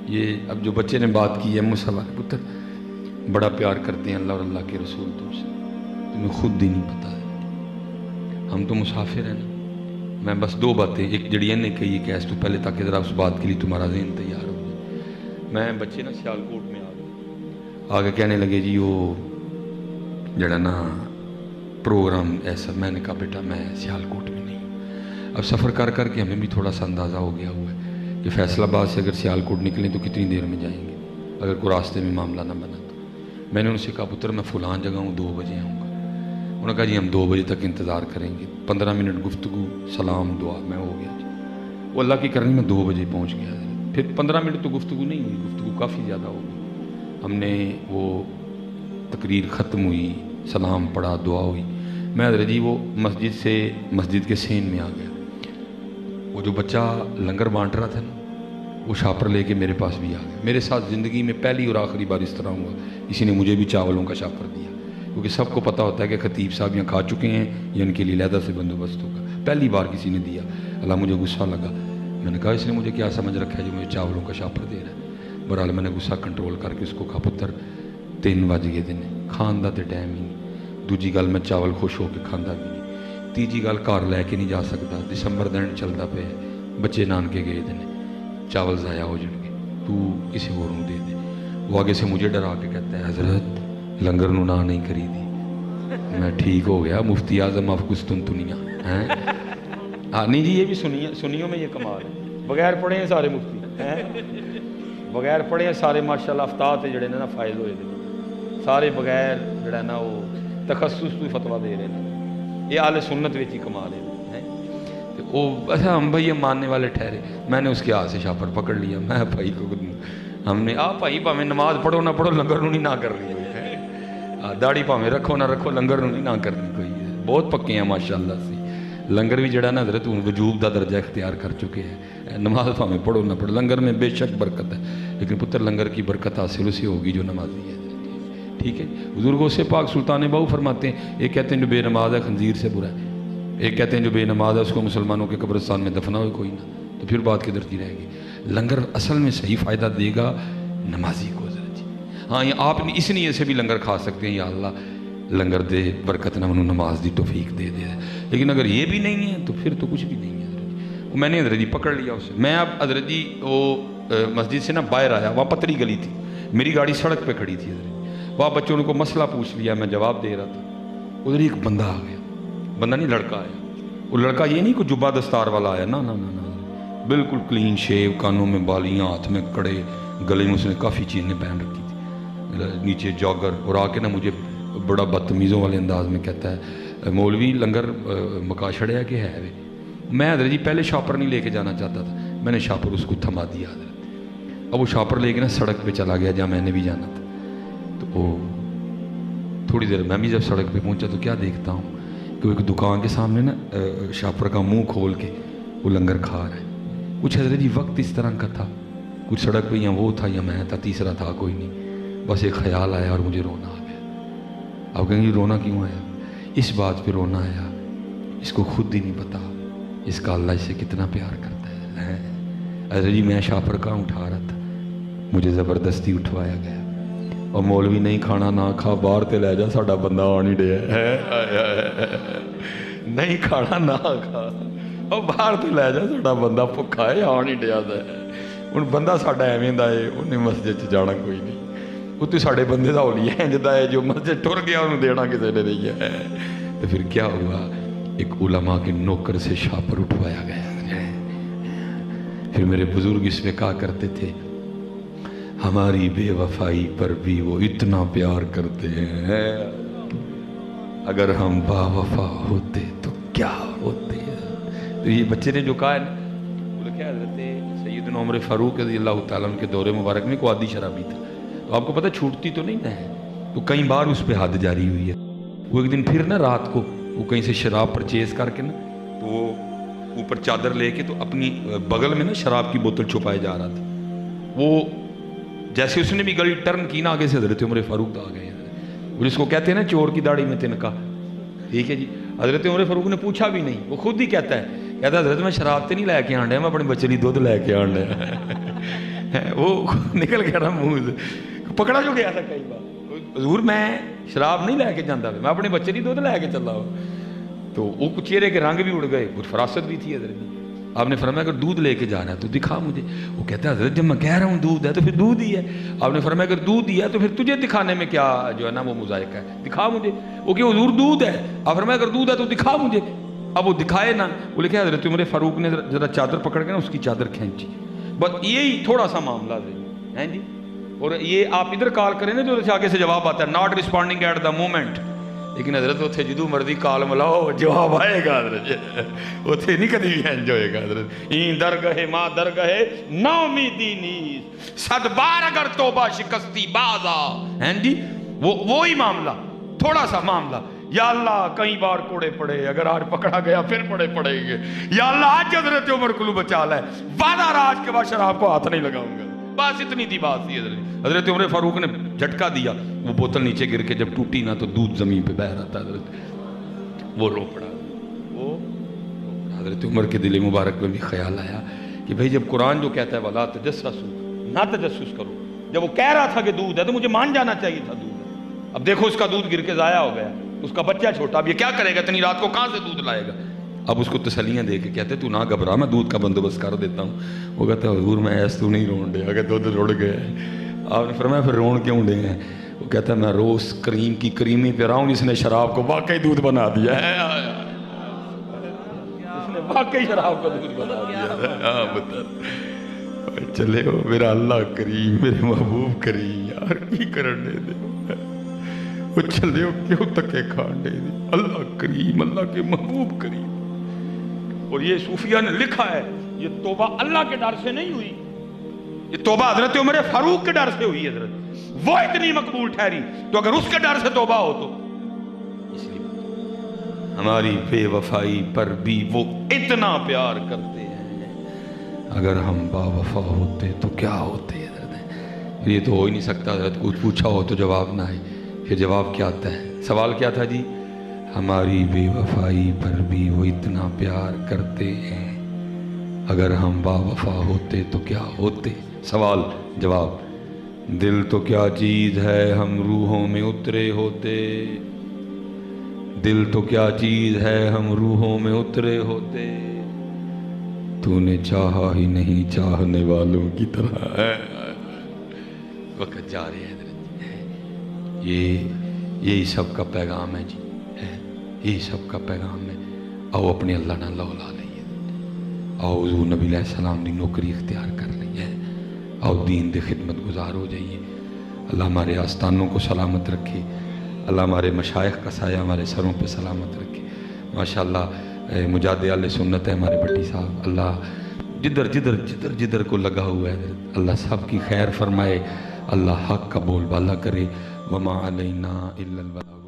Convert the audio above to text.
یہ اب جو بچے نے بات کی ہے مصطفیٰ پتر بڑا پیار کرتے ہیں اللہ اور اللہ کے رسول تم سے، تمہیں خود ہی نہیں پتا ہے، ہم تو مسافر ہیں نا۔ میں بس دو باتیں، ایک جڑی نے کہی کہ اس تو پہلے تاکہ ذرا اس بات کے لیے تمہارا ذہن تیار ہو جائے۔ میں بچے نا سیالکوٹ میں آگے کہنے لگے جی وہ جڑا نا پروگرام ایسا، میں نے کہا بیٹا میں سیالکوٹ میں نہیں ہوں۔ اب سفر کر کر کے ہمیں بھی تھوڑا سا اندازہ ہو گیا ہوا ہے کہ فیصل آباد سے اگر سیالکوٹ نکلیں تو کتنی دیر میں جائیں گے اگر کوئی راستے میں معاملہ نہ بنا تو۔ میں نے ان سے کہا پتر میں فلان جگہ ہوں 2 بجے آؤں گا۔ انہوں نے کہا جی ہم 2 بجے تک انتظار کریں گے، 15 منٹ گفتگو سلام دعا میں ہو گیا جی۔ وہ اللہ کی کرنی میں 2 بجے پہنچ گیا، پھر 15 منٹ تو گفتگو نہیں ہوئی، گفتگو کافی زیادہ ہو گئی۔ ہم نے وہ تقریر ختم ہوئی، سلام پڑھا، دعا ہوئی، میں حضرت جی وہ مسجد سے مسجد کے سین میں آ گیا۔ وہ جو بچہ لنگر بانٹ رہا تھا نا وہ شاپر لے کے میرے پاس بھی آ گیا۔ میرے ساتھ زندگی میں پہلی اور آخری بار اس طرح ہوا کسی نے مجھے بھی چاولوں کا شاپر دیا، کیونکہ سب کو پتہ ہوتا ہے کہ خطیب صاحب یہاں کھا چکے ہیں یا ان کے لیے علیحدہ سے بندوبست ہوگا۔ پہلی بار کسی نے دیا، اللہ مجھے غصہ لگا، میں نے کہا اس نے مجھے کیا سمجھ رکھا ہے جو مجھے چاولوں کا شاپر دے رہا ہے۔ بہرحال میں نے غصہ کنٹرول کر کے اس کو کہا پتر 3 بج گئے دن کھان دا تے ٹائم ہی نہیں، دوجی گل میں چاول خوش ہو کے کھانا بھی نہیں، تیجی گل گھر لے کے نہیں جا سکتا، دسمبر دن چلتا پہ بچے نانکے گئے دن چاول ضائع ہو جائیں گے، تو کسی اور دے دے۔ وہ آگے سے مجھے ڈرا کے کہتا ہے حضرت لنگر نو نہ نہیں کری دی۔ میں ٹھیک ہو گیا، مفتی اعظم آف قسطنطنیہ ہیں۔ نہیں جی یہ بھی سنیوں میں یہ کمال ہے، بغیر پڑھے ہیں سارے مفتی ہیں، بغیر پڑھے ہیں سارے ماشاءاللہ افتاد تے جڑے نے نا فائز ہوئے دے سارے بغیر جڑا نا وہ تخصص تو فتویٰ دے رہے ہیں۔ یہ اہل سنت وچ ہی کمال ہے۔ وہ اچھا ہم بھائی یہ ماننے والے ٹھہرے، میں نے اس کے ہاتھ سے شاپر پکڑ لیا، میں بھائی کو ہم نے بھائی پاویں نماز پڑھو نہ پڑھو لنگر نو نہیں نہ کرنی کوئی، داڑھی پاویں رکھو نہ رکھو لنگر نو نہیں نہ کرنی کوئی۔ بہت پکے ہیں ماشاءاللہ سے، لنگر بھی جڑا نا حضرت وجوب دا درجہ اختیار کر چکے ہیں۔ نماز پاویں پڑھو نہ پڑھو لنگر میں بے شک برکت ہے، لیکن پتر لنگر کی برکت حاصل اسے ہوگی جو نمازی ہے، ٹھیک ہے۔ بزرگوں سے پاک سلطان باؤ فرماتے ہیں ایک کہتے ہیں جو بے نماز ہے خنزیر سے برا ہے، ایک کہتے ہیں جو بے نماز ہے اس کو مسلمانوں کے قبرستان میں دفنا ہوئے کوئی نہ، تو پھر بات کدھر کی رہے گی۔ لنگر اصل میں صحیح فائدہ دے گا نمازی کو حضرت جی۔ ہاں یہ آپ اس نیت سے بھی لنگر کھا سکتے ہیں یا اللہ لنگر دے برکت نہ منو نماز دی توفیق دے دے، لیکن اگر یہ بھی نہیں ہے تو پھر تو کچھ بھی نہیں ہے حضرت جی۔ وہ میں نے حضرت جی پکڑ لیا اسے، میں اب حضرت جی وہ مسجد سے نا باہر آیا، وہاں پتری گلی تھی، میری گاڑی سڑک پہ کھڑی تھی حضرت جی، وہاں بچوں نے کو مسئلہ پوچھ لیا، میں جواب دے رہا تھا، ادھر ایک بندہ آ گیا، بندہ نہیں لڑکا آیا، وہ لڑکا یہ نہیں کوئی جبہ دستار والا آیا، نہ بالکل کلین شیو، کانوں میں بالیاں، ہاتھ میں کڑے، گلے میں اس نے کافی چیزیں پہن رکھی تھی، نیچے جاگر، اور آ کے نا مجھے بڑا بدتمیزوں والے انداز میں کہتا ہے مولوی لنگر مکا چھڑیا کہ ہے وے۔ میں حضرت جی پہلے شاپر نہیں لے کے جانا چاہتا تھا، میں نے شاپر اس کو تھما دیا حضرت، اب وہ شاپر لے کے نا سڑک پہ چلا گیا جہاں میں نے بھی جانا تھا، تو وہ تھوڑی دیر میں بھی جب سڑک پہ پہنچا تو کیا دیکھتا ہوں کہ ایک دکان کے سامنے نا شاپر کا منہ کھول کے وہ لنگر کھا رہا ہے۔ کچھ حضرت جی وقت اس طرح کا تھا، کچھ سڑک پہ یا وہ تھا یا میں تھا، تیسرا تھا کوئی نہیں، بس ایک خیال آیا اور مجھے رونا آ گیا۔ اب کہیں گے رونا کیوں آیا؟ اس بات پہ رونا آیا اس کو خود ہی نہیں پتا اس کا اللہ اسے کتنا پیار کرتا ہے۔ حضرت جی میں شاپر کا اٹھا رہا تھا، مجھے زبردستی اٹھوایا گیا، اور مولوی نہیں کھانا نہ کھا، باہر تے لے جا ساڈا بندہ آ نہیں ڈیا، نہیں کھانا نہ کھا، اور باہر تے لے جا ساڈا بندہ بھکا ہے آ نہیں ڈیا، ہوں بندہ ساڈا ایویں دا ہے انہیں مسجد چ جانا کوئی نہیں، وہ تو ساڈے بندے دا ہولی ہے جدا ہے جو مسجد ٹر گیا انہوں دینا کسی نے نہیں ہے۔ تو پھر کیا ہوا، ایک علماء کے نوکر سے شاپر اٹھوایا گیا۔ پھر میرے بزرگ اس میں کہا کرتے تھے ہماری بے وفائی پر بھی وہ اتنا پیار کرتے ہیں، اگر ہم با وفا ہوتے تو کیا ہوتے ہیں۔ تو یہ بچے نے جو کہا ہے وہ لکھا ہے حضرت سیدنا عمر فاروق رضی اللہ تعالیٰ عنہ کے دور مبارک میں کوئی عادی شرابی تھا، تو آپ کو پتہ چھوٹتی تو نہیں ہے، تو کئی بار اس پہ حد جاری ہوئی ہے۔ وہ ایک دن پھر نا رات کو وہ کہیں سے شراب پرچیز کر کے نا تو وہ اوپر چادر لے کے تو اپنی بغل میں نا شراب کی بوتل چھپائے جا رہا تھا، وہ جیسے اس نے بھی گلی ٹرن کی نا آگے سے حضرت عمر فاروق آ گئے، وہ جس کو کہتے ہیں نا چور کی داڑھی میں تنکا، ٹھیک ہے جی۔ حضرت عمر فاروق نے پوچھا بھی نہیں، وہ خود ہی کہتا ہے حضرت میں شراب تے نہیں لے کے آن ڈیا، میں اپنے بچے لی دودھ لے کے آن ڈیا۔ وہ نکل گیا نا منہ سے, پکڑا جو گیا تھا کئی بار. حضور میں شراب نہیں لے کے جانا, میں اپنے بچے نہیں دودھ لے کے چلا ہوں. تو وہ چہرے کے رنگ بھی اڑ گئے, کچھ فراست بھی تھی حضرت. آپ نے فرمایا اگر دودھ لے کے جانا ہے تو دکھا مجھے. وہ کہتا ہے حضرت جب میں کہہ رہا ہوں دودھ ہے تو پھر دودھ ہی ہے. آپ نے فرمایا اگر دودھ ہی ہے تو پھر تجھے دکھانے میں کیا جو ہے نا وہ مذائقہ ہے, دکھا مجھے. وہ کہ حضور دودھ ہے. آپ فرمایا اگر دودھ ہے تو دکھا مجھے. اب وہ دکھائے نا, وہ لکھا حضرت عمر فاروق نے ذرا چادر پکڑ کے نا اس کی چادر کھینچی. بس یہی تھوڑا سا معاملہ ہے جی. اور یہ آپ ادھر کال کریں نا جو آگے سے جواب آتا ہے not responding at the moment, لیکن حضرت اتنے جدو مرضی کال ملاؤ جواب آئے گا حضرت. اتنے نہیں کدی بھی انج ہوئے گا حضرت. این درگاہ ماں درگاہ نا امیدی نیز صد بار اگر توبہ شکستی بازا ہیں جی. وہی معاملہ, تھوڑا سا معاملہ. یا اللہ کئی بار کوڑے پڑے, اگر آج پکڑا گیا پھر پڑیں گے. یا اللہ آج حضرت عمر کو بچا لے, وعدہ راج کے بعد شراب کو ہاتھ نہیں لگاؤں گا. بس اتنی تھی بات تھی حضرت. حضرت عمر فاروق نے جھٹکا دیا, وہ بوتل نیچے گر کے جب ٹوٹی نا تو دودھ زمین پہ بہہ رہا تھا حضرت. وہ رو پڑا. وہ حضرت عمر کے دل مبارک میں بھی خیال آیا کہ بھئی جب قرآن جو کہتا ہے وَلَا تَجَسَّسُوا, نہ تجسس کرو, جب وہ کہہ رہا تھا کہ دودھ ہے تو مجھے مان جانا چاہیے تھا دودھ ہے. اب دیکھو اس کا دودھ گر کے ضائع ہو گیا, اس کا بچہ چھوٹا, اب یہ کیا کرے گا, اتنی رات کو کہاں سے دودھ لائے گا. اب اس کو تسلیاں دے کے کہتے تو نہ گھبرا, میں دودھ کا بندوبست کر دیتا ہوں. وہ کہتا ہے حضور میں ایس تو نہیں رون دے, اگر دودھ رڑ گیا. آپ نے فرمایا پھر رون کیوں دے ہیں. وہ کہتا ہے میں روز کریم کی کریمی پہ رہا ہوں, اس نے شراب کو واقعی دودھ بنا دیا ہے. اس نے واقعی شراب کو دودھ بنا دیا. چلے ہو میرا اللہ کریم, میرے محبوب کریم, یار کی کرنے دے. وہ چلے ہو کیوں تکے کھانے دے. اللہ کریم, اللہ کے محبوب کریم. اور یہ صوفیہ نے لکھا ہے یہ توبہ اللہ کے ڈر سے نہیں ہوئی, یہ توبہ حضرت عمر فاروق کے ڈر سے ہوئی. حضرت وہ اتنی مقبول ٹھہری, تو اگر اس کے ڈر سے توبہ ہو تو اس لیے ہماری بے وفائی پر بھی وہ اتنا پیار کرتے ہیں. اگر ہم با وفا ہوتے تو کیا ہوتے حضرت. یہ تو ہو ہی نہیں سکتا حضرت. کچھ پوچھا ہو تو جواب نہ آئے. پھر جواب کیا آتا ہے, سوال کیا تھا جی, ہماری بے وفائی پر بھی وہ اتنا پیار کرتے ہیں, اگر ہم با وفا ہوتے تو کیا ہوتے. سوال جواب, دل تو کیا چیز ہے ہم روحوں میں اترے ہوتے, دل تو کیا چیز ہے ہم روحوں میں اترے ہوتے, تو نے چاہا ہی نہیں چاہنے والوں کی طرح. وقت جا رہے ہیں حضرت. یہی سب کا پیغام ہے جی, یہی سب کا پیغام ہے. آؤ اپنے اللہ نہ لولا لئیے, آؤ حضور نبی علیہ السلام دی نوکری اختیار کر لئیے, آؤ دین دے خدمت گزار ہو جائیے. اللہ ہمارے آستانوں کو سلامت رکھے, اللہ ہمارے مشائخ کا سایہ ہمارے سروں پہ سلامت رکھے. ماشاءاللہ مجاہد اہل سنت ہے ہمارے بھٹی صاحب, اللہ جدھر جدھر جدھر جدھر کو لگا ہوا ہے اللہ سب کی خیر فرمائے, اللہ حق کا بول بالا کرے. وما علینا الا البلاغ.